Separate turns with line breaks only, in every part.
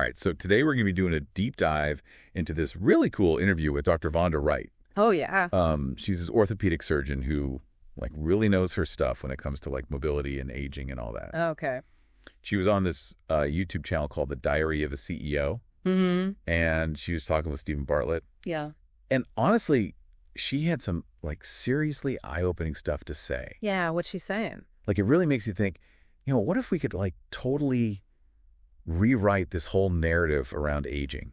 right, so today we're going to be doing a deep dive into this really cool interview with Dr. Wright.
Oh, yeah.
She's this orthopedic surgeon who really knows her stuff when it comes to mobility and aging and all that.
Okay.
She was on this YouTube channel called The Diary of a CEO, and she was talking with Stephen Bartlett.
Yeah.
And honestly, she had some seriously eye-opening stuff to say.
Yeah, what's she saying?
It really makes you think, what if we could totally rewrite this whole narrative around aging?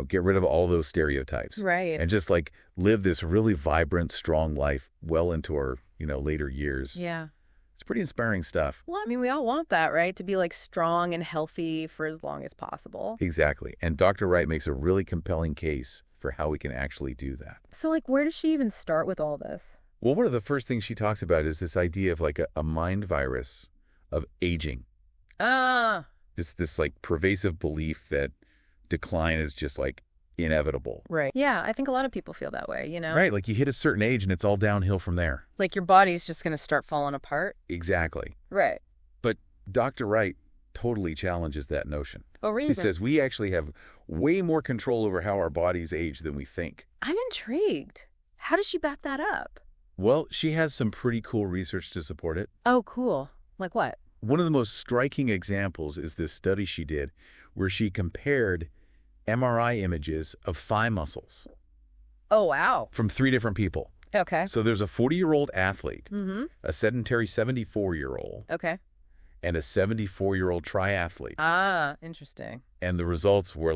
Get rid of all those stereotypes.
Right.
And just live this really vibrant, strong life well into our, later years.
Yeah.
It's pretty inspiring stuff.
Well, I mean, we all want that, right? To be strong and healthy for as long as possible.
Exactly. And Dr. Wright makes a really compelling case for how we can actually do that.
So where does she even start with all this?
Well, one of the first things she talks about is this idea of a mind virus of aging. This pervasive belief that decline is just inevitable.
Right. Yeah, I think a lot of people feel that way,
Right, you hit a certain age and it's all downhill from there.
Your body's just going to start falling apart.
Exactly.
Right.
But Dr. Wright totally challenges that notion.
Oh, really?
He says we actually have way more control over how our bodies age than we think.
I'm intrigued. How does she back that up?
Well, she has some pretty cool research to support it.
Oh, cool. Like what?
One of the most striking examples is this study she did where she compared MRI images of thigh muscles.
Oh, wow.
From 3 different people.
Okay.
So there's a 40-year-old athlete, a sedentary 74-year-old,
okay,
and a 74-year-old triathlete.
Ah, interesting.
And the results were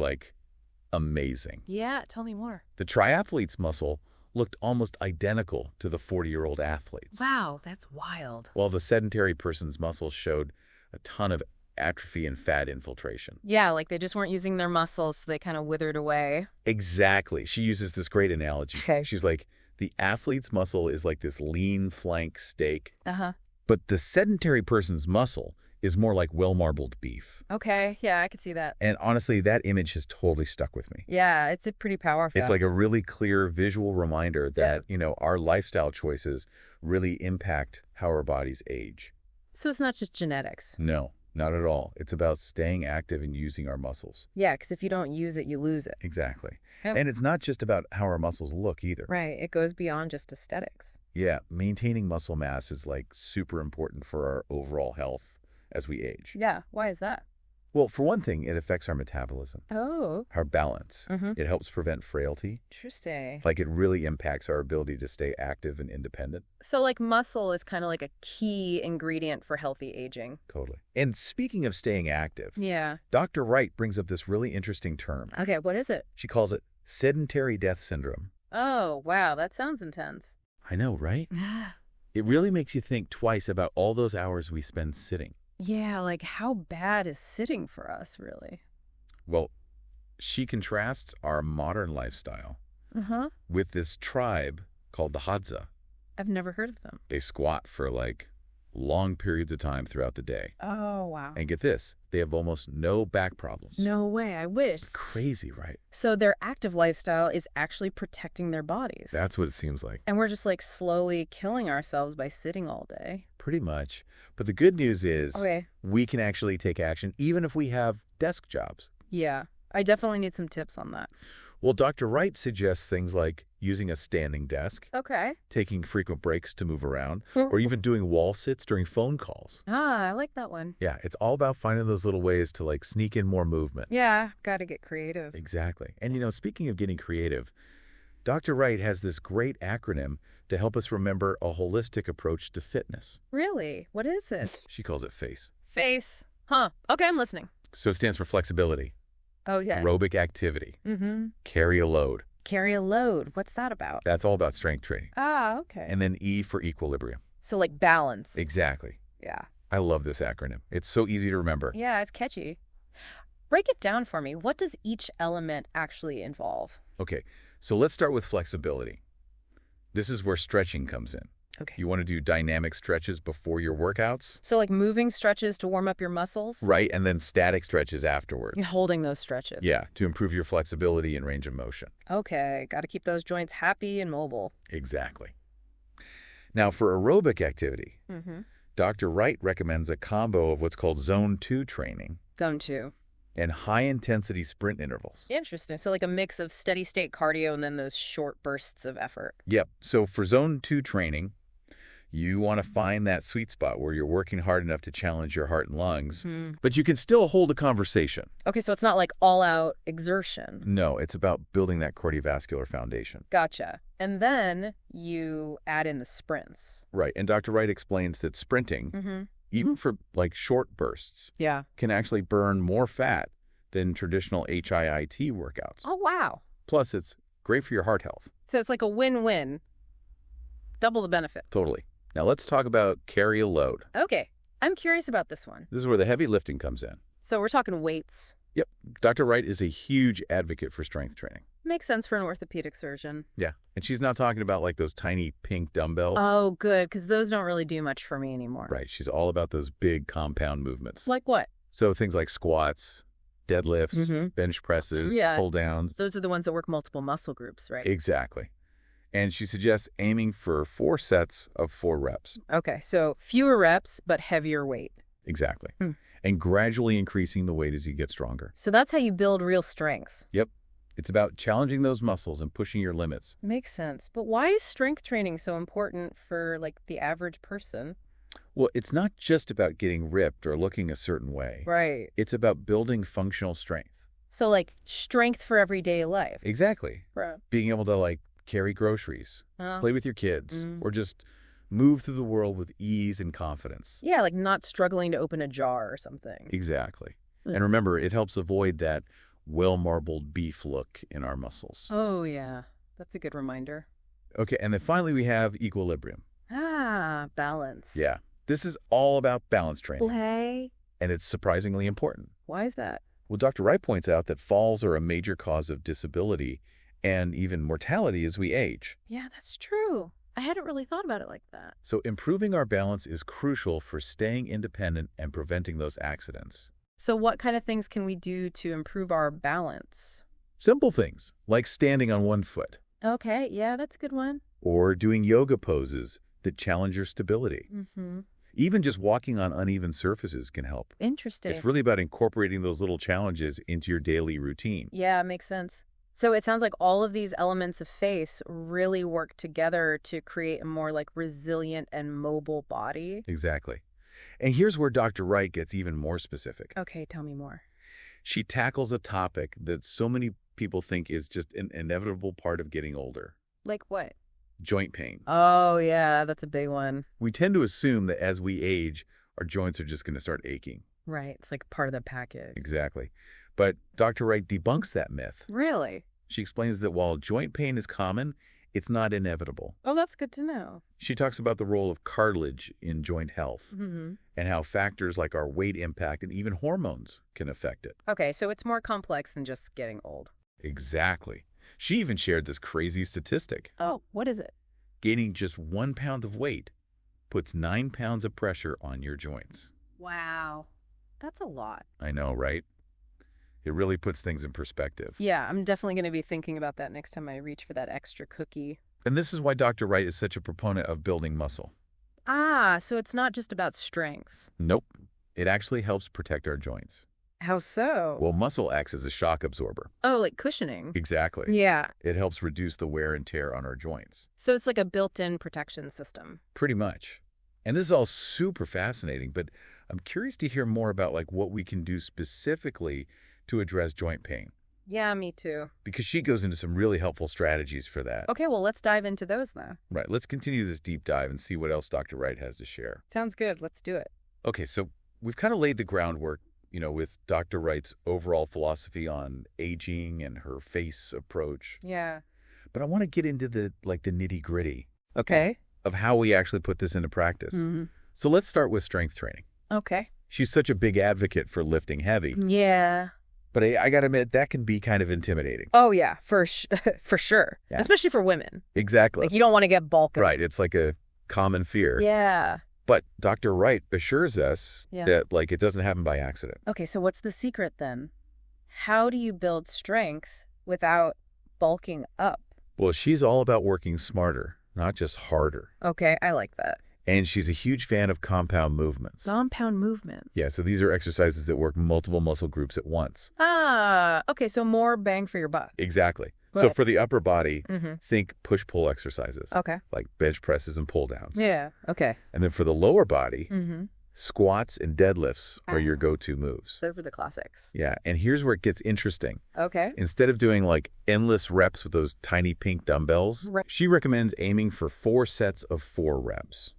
amazing.
Yeah, tell me more.
The triathlete's muscle looked almost identical to the 40-year-old athlete's.
Wow, that's wild.
While the sedentary person's muscles showed a ton of atrophy and fat infiltration.
Yeah, they just weren't using their muscles, so they kind of withered away.
Exactly. She uses this great analogy.
Okay.
She's the athlete's muscle is this lean flank steak.
Uh-huh.
But the sedentary person's muscle is more like well-marbled beef.
Okay, yeah, I could see that.
And honestly, that image has totally stuck with me.
Yeah, it's pretty powerful.
It's a really clear visual reminder that, our lifestyle choices really impact how our bodies age.
So it's not just genetics.
No, not at all. It's about staying active and using our muscles.
Yeah, because if you don't use it, you lose it.
Exactly.
Yep.
And it's not just about how our muscles look either.
Right, it goes beyond just aesthetics.
Yeah, maintaining muscle mass is super important for our overall health as we age.
Yeah, why is that?
Well, for one thing, it affects our metabolism.
Oh.
Our balance. It helps prevent frailty.
Interesting.
It really impacts our ability to stay active and independent.
So muscle is kind of a key ingredient for healthy aging.
Totally. And speaking of staying active,
Yeah.
Dr. Wright brings up this really interesting term.
Okay, what is it?
She calls it sedentary death syndrome.
Oh, wow, that sounds intense.
I know, right? It really makes you think twice about all those hours we spend sitting.
Yeah, how bad is sitting for us, really?
Well, she contrasts our modern lifestyle with this tribe called the Hadza.
I've never heard of them.
They squat for long periods of time throughout the day.
Oh, wow.
And get this, they have almost no back problems.
No way, I wish.
It's crazy, right?
So their active lifestyle is actually protecting their bodies.
That's what it seems like.
And we're just slowly killing ourselves by sitting all day.
Pretty much. But the good news is
Okay.
we can actually take action even if we have desk jobs.
Yeah, I definitely need some tips on that.
Well, Dr. Wright suggests things like using a standing desk,
Okay.
taking frequent breaks to move around, or even doing wall sits during phone calls.
Ah, I like that one.
Yeah, it's all about finding those little ways to sneak in more movement.
Yeah, gotta get creative.
Exactly. And speaking of getting creative, Dr. Wright has this great acronym to help us remember a holistic approach to fitness.
Really? What is it?
She calls it FACE.
FACE. Huh. Okay, I'm listening.
So it stands for flexibility,
Oh, yeah.
aerobic activity, carry a load.
Carry a load. What's that about?
That's all about strength training.
Ah, okay.
And then E for equilibrium.
So balance.
Exactly.
Yeah.
I love this acronym. It's so easy to remember.
Yeah, it's catchy. Break it down for me. What does each element actually involve?
Okay, so let's start with flexibility. This is where stretching comes in.
Okay.
You want to do dynamic stretches before your workouts?
So moving stretches to warm up your muscles?
Right, and then static stretches afterward.
You're holding those stretches.
Yeah, to improve your flexibility and range of motion.
Okay, got to keep those joints happy and mobile.
Exactly. Now, for aerobic activity, Dr. Wright recommends a combo of what's called Zone 2 training
Zone 2.
and high-intensity sprint intervals.
Interesting. So like a mix of steady state cardio and then those short bursts of effort.
Yep. So for zone 2 training, you want to find that sweet spot where you're working hard enough to challenge your heart and lungs, but you can still hold a conversation.
Okay, so it's not like all-out exertion.
No, it's about building that cardiovascular foundation.
Gotcha. And then you add in the sprints.
Right. And Dr. Wright explains that sprinting, even for like short bursts, can actually burn more fat than traditional HIIT workouts.
Oh, wow.
Plus, it's great for your heart health.
So it's like a win-win. Double the benefit.
Totally. Now let's talk about carry a load.
Okay. I'm curious about this one.
This is where the heavy lifting comes in.
So we're talking weights.
Yep. Dr. Wright is a huge advocate for strength training.
Makes sense for an orthopedic surgeon.
Yeah. And she's not talking about like those tiny pink dumbbells.
Oh, good, because those don't really do much for me anymore.
Right. She's all about those big compound movements.
Like what?
So things like squats, deadlifts, bench presses, pull downs.
Those are the ones that work multiple muscle groups, right?
Exactly. And she suggests aiming for 4 sets of 4 reps.
Okay, so fewer reps, but heavier weight.
Exactly. And gradually increasing the weight as you get stronger.
So that's how you build real strength.
Yep. It's about challenging those muscles and pushing your limits.
Makes sense. But why is strength training so important for, like, the average person?
Well, it's not just about getting ripped or looking a certain way.
Right.
It's about building functional strength.
So, like, strength for everyday life.
Exactly.
Right.
Being able to, like, carry groceries, play with your kids, or just move through the world with ease and confidence.
Yeah, like not struggling to open a jar or something.
Exactly. And remember, it helps avoid that well-marbled beef look in our muscles.
Oh, yeah. That's a good reminder.
Okay, and then finally we have equilibrium.
Balance.
Yeah. This is all about balance training.
Play.
And it's surprisingly important.
Why is that?
Well, Dr. Wright points out that falls are a major cause of disability and even mortality as we age.
Yeah, that's true. I hadn't really thought about it like that.
So improving our balance is crucial for staying independent and preventing those accidents.
So what kind of things can we do to improve our balance?
Simple things, like standing on one foot.
Okay, yeah, that's a good one.
Or doing yoga poses that challenge your stability. Even just walking on uneven surfaces can help.
Interesting.
It's really about incorporating those little challenges into your daily routine.
Yeah, makes sense. So it sounds like all of these elements of FACE really work together to create a more like resilient and mobile body.
Exactly. And here's where Dr. Wright gets even more specific.
Okay, tell me more.
She tackles a topic that so many people think is just an inevitable part of getting older.
Like what?
Joint pain.
Oh, yeah, that's a big one.
We tend to assume that as we age, our joints are just going to start aching.
Right, it's like part of the package.
Exactly. But Dr. Wright debunks that myth.
Really?
She explains that while joint pain is common, it's not inevitable.
Oh, that's good to know.
She talks about the role of cartilage in joint health and how factors like our weight impact and even hormones can affect it.
Okay, so it's more complex than just getting old.
Exactly. She even shared this crazy statistic.
Oh, what is it?
Gaining just 1 pound of weight puts 9 pounds of pressure on your joints.
Wow. That's a lot.
I know, right? It really puts things in perspective.
Yeah, I'm definitely going to be thinking about that next time I reach for that extra cookie.
And this is why Dr. Wright is such a proponent of building muscle.
So it's not just about strength.
Nope. It actually helps protect our joints.
How so?
Well, muscle acts as a shock absorber.
Oh, like cushioning.
Exactly.
Yeah.
It helps reduce the wear and tear on our joints.
So it's like a built-in protection system.
Pretty much. And this is all super fascinating, but I'm curious to hear more about like what we can do specifically to address joint pain.
Yeah, me too.
Because she goes into some really helpful strategies for that.
Okay, well, let's dive into those now.
Right. Let's continue this deep dive and see what else Dr. Wright has to share.
Sounds good. Let's do it.
Okay, so we've kind of laid the groundwork, with Dr. Wright's overall philosophy on aging and her FACE approach.
Yeah.
But I want to get into the nitty-gritty.
Okay.
Of how we actually put this into practice. So let's start with strength training.
Okay.
She's such a big advocate for lifting heavy.
Yeah.
But I got to admit, that can be kind of intimidating.
Oh, yeah, for sure.
Yeah.
Especially for women.
Exactly.
Like, you don't want to get bulky.
Right. It's like a common fear.
Yeah.
But Dr. Wright assures us that, it doesn't happen by accident.
Okay, so what's the secret then? How do you build strength without bulking up?
Well, she's all about working smarter, not just harder.
Okay, I like that.
And she's a huge fan of compound movements.
Compound movements.
Yeah, so these are exercises that work multiple muscle groups at once.
Ah, okay, so more bang for your buck.
Exactly.
Right.
So for the upper body,
Mm-hmm.
think push-pull exercises.
Okay.
Like bench presses and pull-downs.
Yeah, okay.
And then for the lower body,
Mm-hmm.
squats and deadlifts are your go-to moves.
Those are the classics.
Yeah, and here's where it gets interesting.
Okay.
Instead of doing like endless reps with those tiny pink dumbbells,
Right.
she recommends aiming for 4 sets of 4 reps.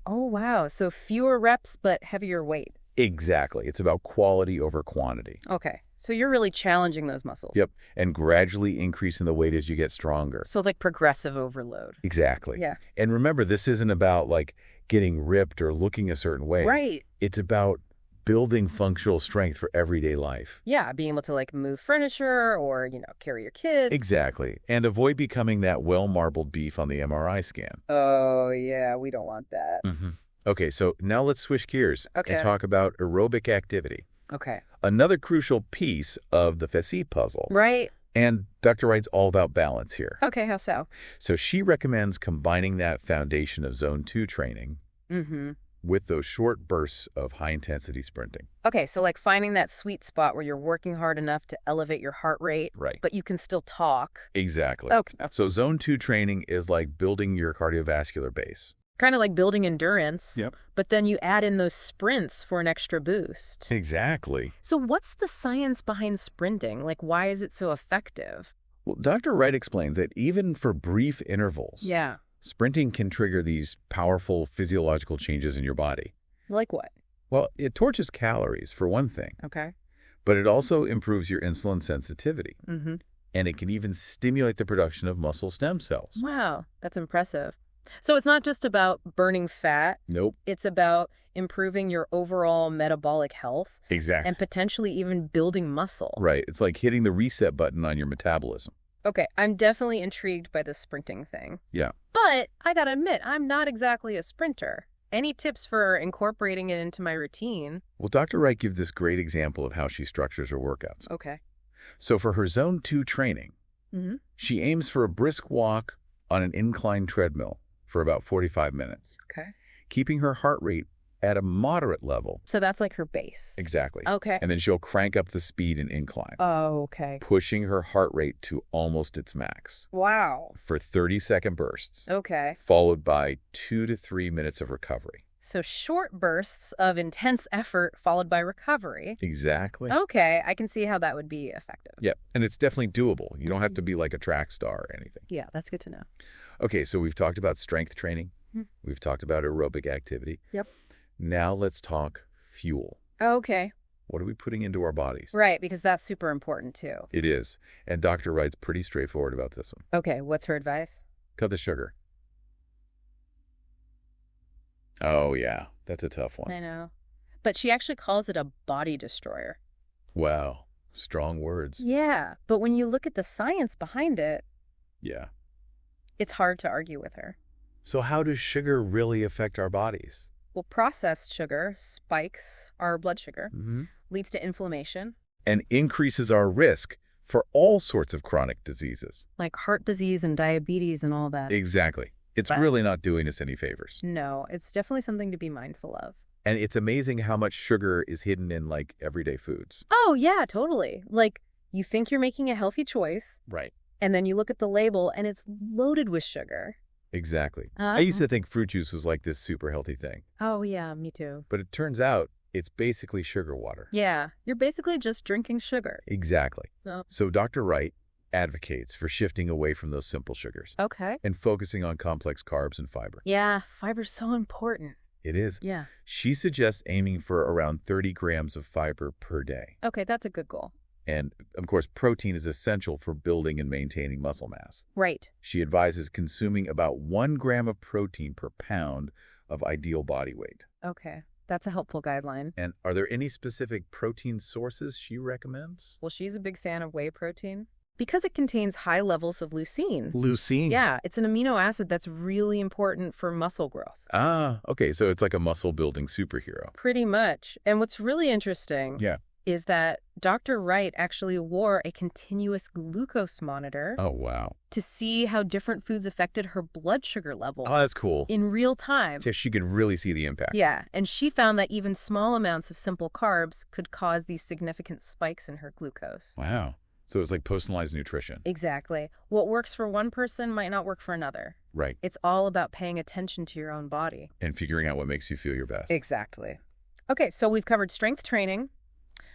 Oh, wow. So fewer reps, but heavier weight.
Exactly. It's about quality over quantity.
Okay. So you're really challenging those muscles.
Yep, and gradually increasing the weight as you get stronger.
So it's like progressive overload.
Exactly.
Yeah.
And remember, this isn't about like getting ripped or looking a certain way.
Right.
It's about building functional strength for everyday life.
Yeah, being able to like move furniture or, carry your kids.
Exactly. And avoid becoming that well-marbled beef on the MRI scan.
Oh, yeah, we don't want that.
Mm-hmm. Okay, so now let's switch gears and talk about aerobic activity.
Okay.
Another crucial piece of the physique puzzle.
Right.
And Dr. Wright's all about balance here.
Okay, how so?
So she recommends combining that foundation of Zone 2 training
Mm-hmm.
with those short bursts of high-intensity sprinting.
Okay, so like finding that sweet spot where you're working hard enough to elevate your heart rate,
Right.
but you can still talk.
Exactly.
Okay.
So Zone 2 training is like building your cardiovascular base.
Kind of like building endurance.
Yep.
But then you add in those sprints for an extra boost.
Exactly.
So what's the science behind sprinting? Like, why is it so effective?
Well, Dr. Wright explains that even for brief intervals,
Yeah.
sprinting can trigger these powerful physiological changes in your body.
Like what?
Well, it torches calories, for one thing,
Okay.
but it also improves your insulin sensitivity,
Mm-hmm.
and it can even stimulate the production of muscle stem cells.
Wow, that's impressive. So it's not just about burning fat.
Nope.
It's about improving your overall metabolic health
Exactly.
and potentially even building muscle.
Right. It's like hitting the reset button on your metabolism.
Okay, I'm definitely intrigued by the sprinting thing.
Yeah.
But I gotta admit, I'm not exactly a sprinter. Any tips for incorporating it into my routine?
Well, Dr. Wright gives this great example of how she structures her workouts.
Okay.
So for her Zone 2 training,
Mm-hmm.
she aims for a brisk walk on an incline treadmill for about 45 minutes,
Okay.
keeping her heart rate at a moderate level.
So that's like her base.
Exactly.
Okay.
And then she'll crank up the speed in incline,
Oh, okay.
pushing her heart rate to almost its max
Wow.
for 30-second bursts,
Okay.
followed by 2 to 3 minutes of recovery.
So short bursts of intense effort followed by recovery.
Exactly.
Okay, I can see how that would be effective.
Yep. And it's definitely doable. You don't have to be like a track star or anything.
Yeah, that's good to know.
Okay, so we've talked about strength training.
Hmm.
We've talked about aerobic activity.
Yep.
Now let's talk fuel.
Okay.
What are we putting into our bodies?
Right, because that's super important too.
It is. And Dr. Wright's pretty straightforward about this one.
Okay, what's her advice?
Cut the sugar. Oh, yeah. That's a tough one.
I know. But she actually calls it a body destroyer.
Wow. Strong words.
Yeah, but when you look at the science behind it,
Yeah.
it's hard to argue with her.
So how does sugar really affect our bodies?
Well, processed sugar spikes our blood sugar,
Mm-hmm.
leads to inflammation,
And increases our risk for all sorts of chronic diseases.
like heart disease and diabetes and all that.
Exactly. It's
But-
really not doing us any favors.
No, it's definitely something to be mindful of.
And it's amazing how much sugar is hidden in, like, everyday foods.
Oh, yeah, totally. Like, you think you're making a healthy choice,
Right.
and then you look at the label, and it's loaded with sugar.
Exactly. I used to think fruit juice was like this super healthy thing.
Oh, yeah, me too.
But it turns out it's basically sugar water.
Yeah, you're basically just drinking sugar.
Exactly.
Oh.
So Dr. Wright advocates for shifting away from those simple sugars
Okay.
and focusing on complex carbs and fiber.
Yeah, fiber's so important.
It is.
Yeah.
She suggests aiming for around 30 grams of fiber per day.
Okay, that's a good goal.
And, of course, protein is essential for building and maintaining muscle mass.
Right.
She advises consuming about 1 gram of protein per pound of ideal body weight.
Okay, that's a helpful guideline.
And are there any specific protein sources she recommends?
Well, she's a big fan of whey protein because it contains high levels of leucine.
Leucine.
Yeah, it's an amino acid that's really important for muscle growth.
Ah, okay. So it's like a muscle-building superhero.
Pretty much. And what's really interesting
Yeah.
is that Dr. Wright actually wore a continuous glucose monitor
Oh, wow.
to see how different foods affected her blood sugar levels
Oh, that's cool.
in real time.
So she could really see the impact.
Yeah, and she found that even small amounts of simple carbs could cause these significant spikes in her glucose.
Wow. So it's like personalized nutrition.
Exactly. What works for one person might not work for another.
Right.
It's all about paying attention to your own body.
And figuring out what makes you feel your best.
Exactly. Okay, so we've covered strength training,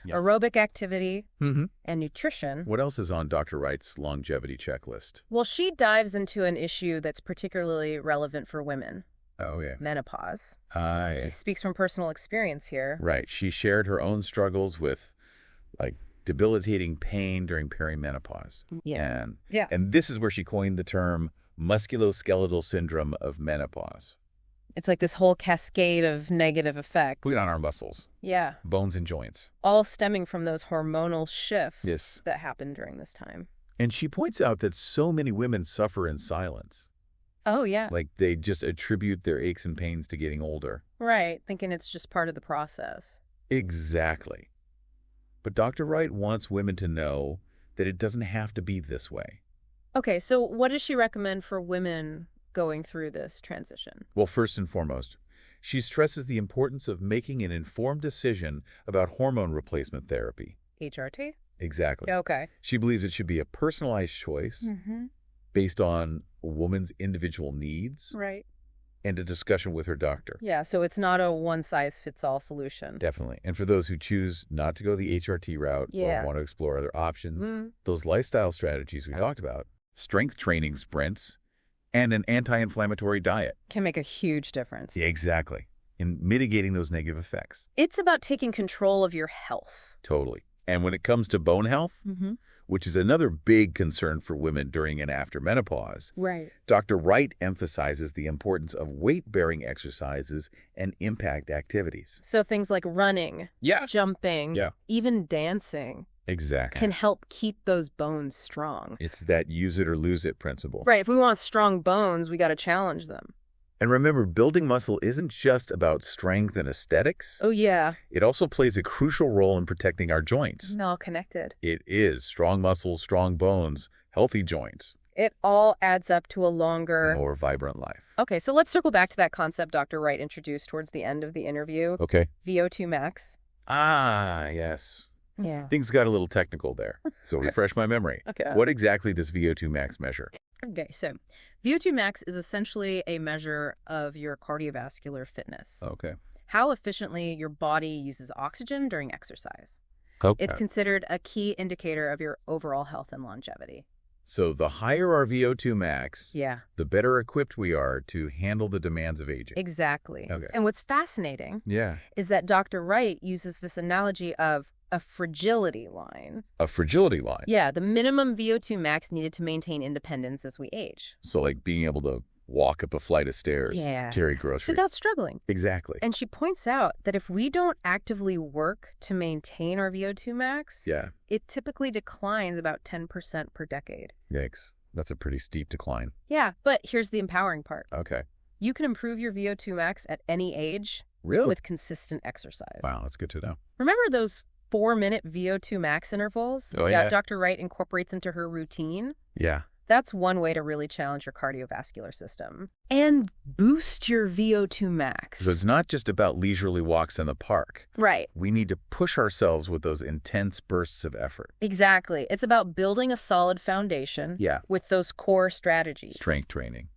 Yeah.
aerobic activity,
Mm-hmm.
and nutrition.
What else is on Dr. Wright's longevity checklist?
Well, she dives into an issue that's particularly relevant for women,
Oh, yeah.
menopause. She
Aye.
speaks from personal experience here.
Right. She shared her own struggles with, like, debilitating pain during perimenopause.
Yeah.
And,
Yeah.
and this is where she coined the term musculoskeletal syndrome of menopause.
It's like this whole cascade of negative effects.
Put it on our muscles,
Yeah.
bones and joints.
All stemming from those hormonal shifts
Yes.
that happen during this time.
And she points out that so many women suffer in silence.
Oh, yeah.
Like they just attribute their aches and pains to getting older.
Right. Thinking it's just part of the process.
Exactly. But Dr. Wright wants women to know that it doesn't have to be this way.
Okay, so what does she recommend for women going through this transition?
Well, first and foremost, she stresses the importance of making an informed decision about hormone replacement therapy.
HRT?
Exactly.
Okay.
She believes it should be a personalized choice
Mm-hmm.
based on a woman's individual needs
Right.
and a discussion with her doctor.
Yeah, so it's not a one-size-fits-all solution.
Definitely. And for those who choose not to go the HRT route
Yeah.
or want to explore other options,
Mm.
those lifestyle strategies we talked about, strength training sprints, and an anti-inflammatory diet.
Can make a huge difference.
Yeah, exactly. In mitigating those negative effects.
It's about taking control of your health.
Totally. And when it comes to bone health,
Mm-hmm.
which is another big concern for women during and after menopause,
Right.
Dr. Wright emphasizes the importance of weight-bearing exercises and impact activities.
So things like running,
Yeah.
jumping,
Yeah.
even dancing
Exactly.
can help keep those bones strong.
It's that use it or lose it principle.
Right, if we want strong bones, we got to challenge them.
And remember, building muscle isn't just about strength and aesthetics.
Oh, yeah.
It also plays a crucial role in protecting our joints.
It's all connected.
It is strong muscles, strong bones, healthy joints,
It all adds up to a longer...
and more vibrant life.
Okay, so let's circle back to that concept Dr. Wright introduced towards the end of the interview.
Okay.
VO2 max.
Ah, yes.
Yeah.
Things got a little technical there, so refresh my memory.
Okay.
What exactly does VO2 max measure?
Okay, so VO2 max is essentially a measure of your cardiovascular fitness.
Okay.
How efficiently your body uses oxygen during exercise.
Okay.
It's considered a key indicator of your overall health and longevity.
So the higher our VO2 max,
Yeah,
the better equipped we are to handle the demands of aging.
exactly.
Okay.
And what's fascinating
Yeah.
is that Dr. Wright uses this analogy of a fragility line.
A fragility line.
Yeah, the minimum VO2 max needed to maintain independence as we age.
So like being able to walk up a flight of stairs,
Yeah.
carry groceries.
Without struggling.
Exactly.
And she points out that if we don't actively work to maintain our VO2 max,
Yeah.
it typically declines about 10% per decade.
Yikes. That's a pretty steep decline.
Yeah, but here's the empowering part.
Okay.
You can improve your VO2 max at any age
Really?
with consistent exercise.
Wow, that's good to know.
Remember those 4-minute VO2 max intervals
Oh, yeah.
that Dr. Wright incorporates into her routine?
Yeah.
That's one way to really challenge your cardiovascular system and boost your VO2 max.
So it's not just about leisurely walks in the park.
Right.
We need to push ourselves with those intense bursts of effort.
Exactly. It's about building a solid foundation
Yeah.
with those core strategies.
Strength training,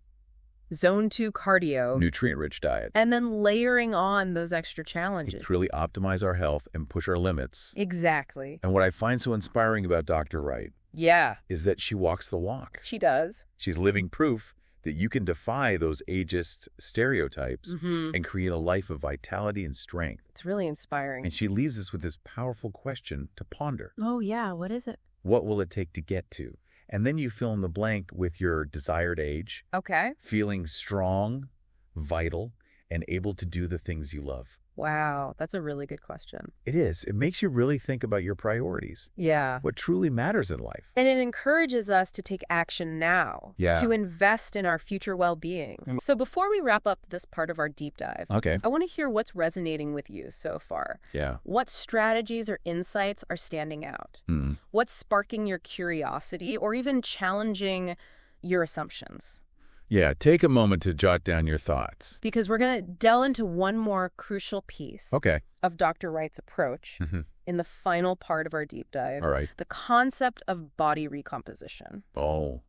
Zone 2 cardio.
nutrient-rich diet.
And then layering on those extra challenges.
To really optimize our health and push our limits.
Exactly.
And what I find so inspiring about Dr. Wright
Yeah,
is that she walks the walk.
she does.
She's living proof that you can defy those ageist stereotypes and create a life of vitality and strength.
It's really inspiring.
And she leaves us with this powerful question to ponder.
Oh, yeah. What is it?
What will it take to get to? And then you fill in the blank with your desired age,
Okay.
feeling strong, vital, and able to do the things you love.
Wow, that's a really good question.
It is. It makes you really think about your priorities,
Yeah.
what truly matters in life.
And it encourages us to take action now,
Yeah.
to invest in our future well-being. So before we wrap up this part of our deep dive,
Okay.
I want to hear what's resonating with you so far.
Yeah.
What strategies or insights are standing out? What's sparking your curiosity or even challenging your assumptions?
Yeah, take a moment to jot down your thoughts.
Because we're going to delve into one more crucial piece of Dr. Wright's approach in the final part of our deep dive.
All right.
The concept of body recomposition.
Oh,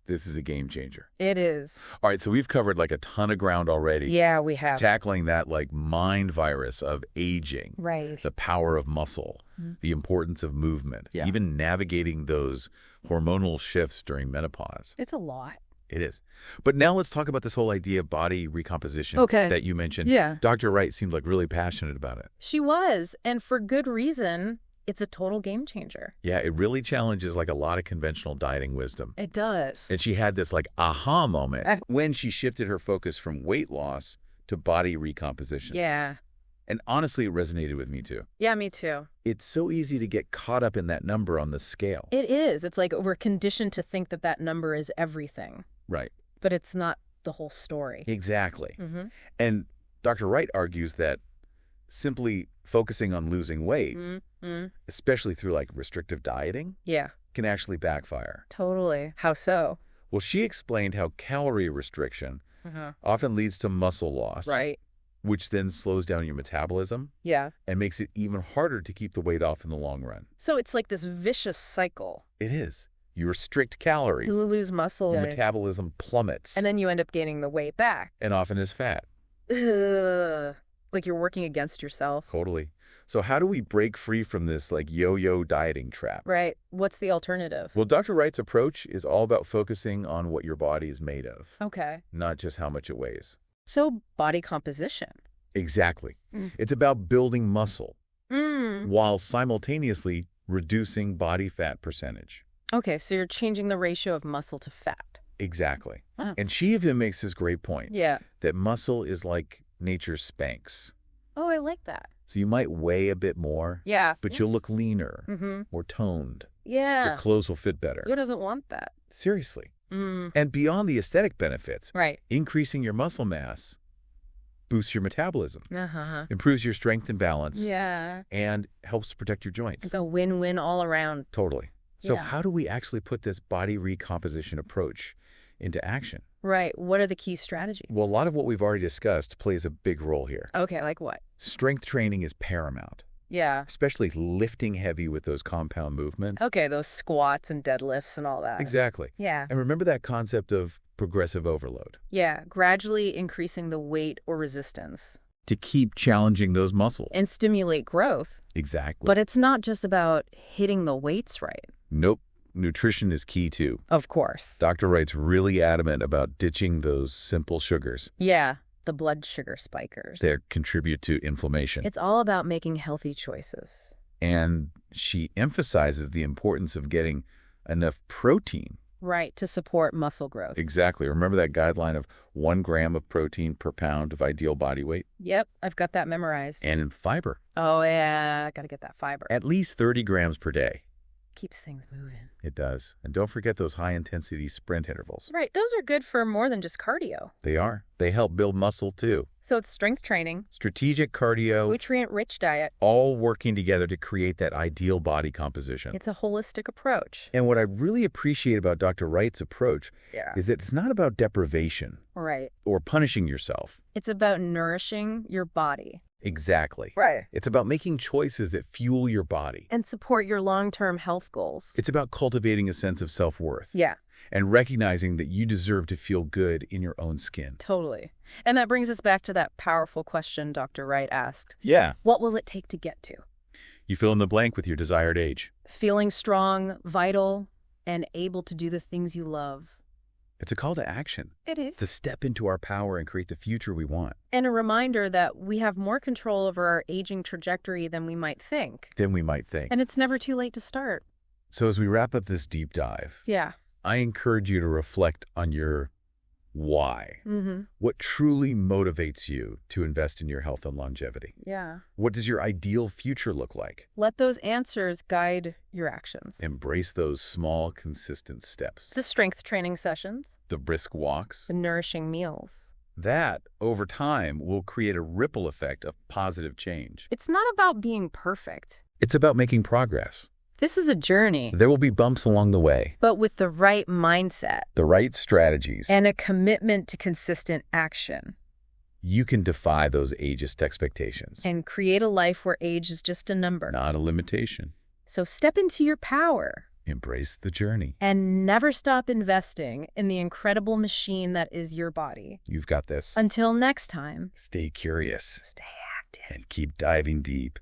this is a game changer.
It is.
All right, so we've covered like a ton of ground already.
Yeah, we have.
Tackling that like mind virus of aging.
Right.
The power of muscle, the importance of movement, even navigating those hormonal shifts during menopause.
It's a lot.
It is. But now let's talk about this whole idea of body recomposition that you mentioned.
Yeah.
Dr. Wright seemed like really passionate about it.
She was, and for good reason. It's a total game changer.
Yeah, it really challenges like a lot of conventional dieting wisdom.
It does.
And she had this like aha moment when she shifted her focus from weight loss to body recomposition.
Yeah.
And honestly, it resonated with me too.
Yeah, me too.
It's so easy to get caught up in that number on the scale.
It is. It's like we're conditioned to think that that number is everything.
Right.
But it's not the whole story.
Exactly. And Dr. Wright argues that simply focusing on losing weight, especially through like restrictive dieting, can actually backfire.
Totally. How so?
Well, she explained how calorie restriction often leads to muscle loss.
Right.
Which then slows down your metabolism.
Yeah.
And makes it even harder to keep the weight off in the long run.
So it's like this vicious cycle.
It is. You restrict calories.
You lose muscle.
Your metabolism plummets.
And then you end up gaining the weight back.
And often is fat.
Ugh. Like you're working against yourself.
Totally. So how do we break free from this like yo-yo dieting trap?
Right. What's the alternative?
Well, Dr. Wright's approach is all about focusing on what your body is made of.
Okay.
Not just how much it weighs.
So body composition.
Exactly. It's about building muscle while simultaneously reducing body fat percentage.
Okay, so you're changing the ratio of muscle to fat.
Exactly. And she even makes this great point.
Yeah.
That muscle is like nature's Spanx.
Oh, I like that.
So you might weigh a bit more.
Yeah.
But you'll look leaner, more toned.
Yeah.
Your clothes will fit better.
Who doesn't want that?
Seriously. And beyond the aesthetic benefits, increasing your muscle mass boosts your metabolism, improves your strength and balance, and helps to protect your joints.
It's a win-win all around.
Totally. So how do we actually put this body recomposition approach into action?
Right. What are the key strategies?
Well, a lot of what we've already discussed plays a big role here.
Okay, like what?
Strength training is paramount.
Yeah.
Especially lifting heavy with those compound movements.
Okay, those squats and deadlifts and all that.
Exactly.
Yeah.
And remember that concept of progressive overload.
Yeah, gradually increasing the weight or resistance.
To keep challenging those muscles.
And stimulate growth.
Exactly.
But it's not just about hitting the weights right.
Nope. Nutrition is key too.
Of course.
Dr. Wright's really adamant about ditching those simple sugars.
Yeah, the blood sugar spikers.
That contribute to inflammation.
It's all about making healthy choices.
And she emphasizes the importance of getting enough protein.
Right, to support muscle growth.
Exactly. Remember that guideline of 1 gram of protein per pound of ideal body weight?
Yep, I've got that memorized.
And in fiber.
Oh, yeah, got to get that fiber.
At least 30 grams per day.
Keeps things moving.
It does. And don't forget those high-intensity sprint intervals.
Right, those are good for more than just cardio.
They are. They help build muscle, too.
So it's strength training,
strategic cardio,
nutrient-rich diet,
all working together to create that ideal body composition.
It's a holistic approach.
And what I really appreciate about Dr. Wright's approach is that it's not about deprivation.
Right.
Or punishing yourself.
It's about nourishing your body.
Exactly.
Right.
It's about making choices that fuel your body.
And support your long-term health goals.
It's about cultivating a sense of self-worth.
Yeah.
And recognizing that you deserve to feel good in your own skin.
Totally. And that brings us back to that powerful question Dr. Wright asked.
Yeah.
What will it take to get to?
You fill in the blank with your desired age.
Feeling strong, vital, and able to do the things you love.
It's a call to action.
It is.
To step into our power and create the future we want.
And a reminder that we have more control over our aging trajectory than we might think.
And
it's never too late to start.
So as we wrap up this deep dive,
yeah,
I encourage you to reflect on your why. What truly motivates you to invest in your health and longevity?
Yeah.
What does your ideal future look like?
Let those answers guide your actions.
Embrace those small, consistent steps.
The strength training sessions.
The brisk walks.
The nourishing meals.
That, over time, will create a ripple effect of positive change.
It's not about being perfect.
It's about making progress.
This is a journey.
There will be bumps along the way.
But with the right mindset.
The right strategies.
And a commitment to consistent action.
You can defy those ageist expectations.
And create a life where age is just a number.
Not a limitation.
So step into your power.
Embrace the journey.
And never stop investing in the incredible machine that is your body.
You've got this.
Until next time.
Stay curious.
Stay active.
And keep diving deep.